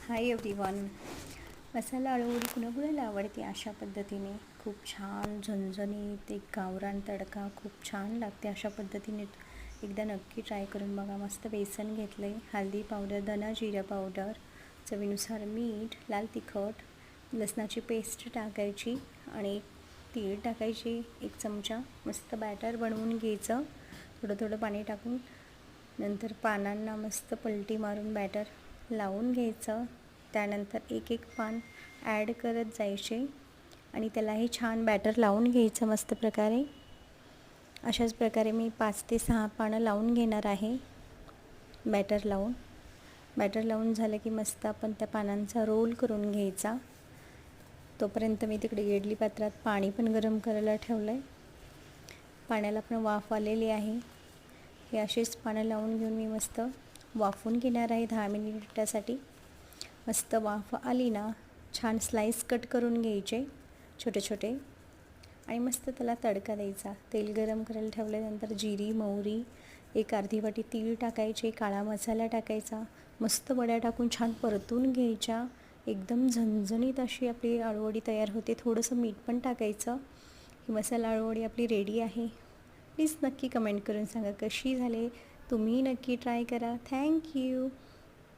Hi everyone. मसाला आळूवडी कुणाकुणाला आवडते अशा पद्धतीने खूप छान झणझणीत एक गावरान तडका खूप छान लागते. अशा पद्धतीने एकदा नक्की ट्राय करून बघा. मस्त बेसन घेतलं आहे, हळदी पावडर, धना जिरा पावडर, चवीनुसार मीठ, लाल तिखट, लसणाची पेस्ट टाकायची आणि तीळ टाकायची 1 चमचा. मस्त बॅटर बनवून घ्यायचं थोडं थोडं पाणी टाकून. नंतर पानांना मस्त पलटी मारून बॅटर लावून घ्यायचं. त्यानंतर एक एक पान ॲड करत जायचे आणि त्यालाही छान बॅटर लावून घ्यायचं मस्त प्रकारे. अशाच प्रकारे मी 5 ते 6 पानं लावून घेणार आहे. बॅटर लावून झालं की मस्त आपण त्या पानांचा रोल करून घ्यायचा. तोपर्यंत मी तिकडे इडली पात्रात पाणी पण गरम करायला ठेवलं आहे. पाण्याला पण वाफ आलेली आहे. हे असेच पानं लावून घेऊन मी मस्त वाफवून घेणार आहे 10 मिनिटासाठी. मस्त वाफ आली ना, छान स्लाईस कट करून घ्यायचे छोटे छोटे आणि मस्त त्याला तडका द्यायचा. तेल गरम करायला ठेवल्यानंतर जिरी, मोहरी, एक अर्धी वाटी तीळ टाकायचे, काळा मसाला टाकायचा. मस्त वड्या टाकून छान परतून घ्यायच्या. एकदम झणझणीत अशी आपली आळूवडी तयार होते. थोडंसं मीठ पण टाकायचं. ही मसाला आळूवडी आपली रेडी आहे. प्लीज नक्की कमेंट करून सांगा कशी झाली. तुम्ही नक्की ट्राय करा. थँक्यू.